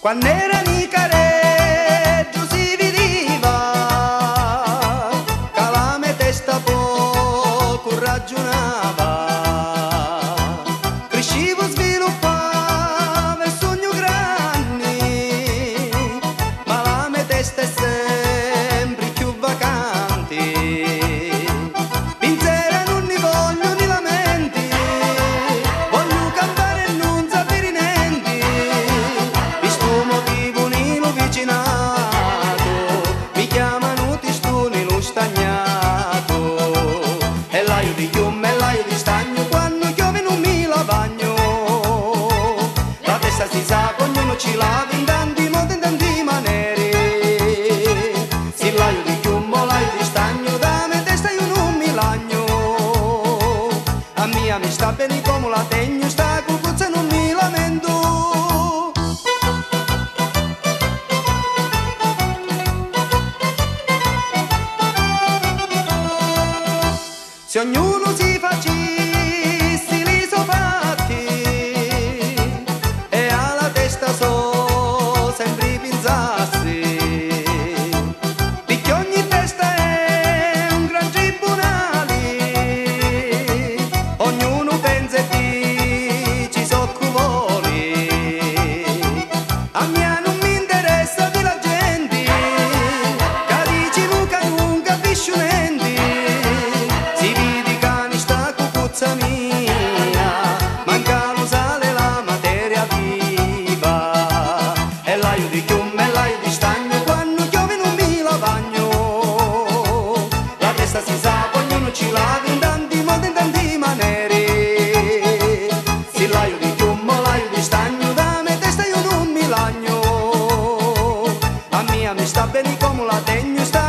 Quando era Nicareggio si vedeva che la mia testa poco ragionava. Crescevo, sviluppavo il sogno grande, ma la mia testa è sempre più vacante. Pinzera non ne voglio ni lamenti, voglio campare e non sapere niente. Visto motivo ni lo vicinato, mi chiamano tistone lo stagnato. E l'aio di chiume e l'aio di stagno, quando piove non mi la bagno. La testa si sa che ognuno ci lava in tanti modi, in tanti maniere. Se l'aio di chiume o l'aio di stagno, da me testa io non mi lagno. A mia mi sta bene come la tegno, sta cucuzza e non mi lamento. Se ognuno si facesse i suoi fatti e alla testa so sempre pensasse, perché ogni testa è un gran tribunale, ognuno pensa che ci so che vuole. A me non mi interessa di la gente che dice che non capisce niente. Si vede che sta cucuzza mia, manca lo sale la materia viva. E l'aio di chiume e l'aio di stagno, quando piove non mi la bagno. La testa si sa, ognuno ci lava in tanti modi, in tanti maniere. Se l'aio di chiume o l'aio di stagno, da me testa io non mi lagno. A mia mi sta bene come la tegno, sta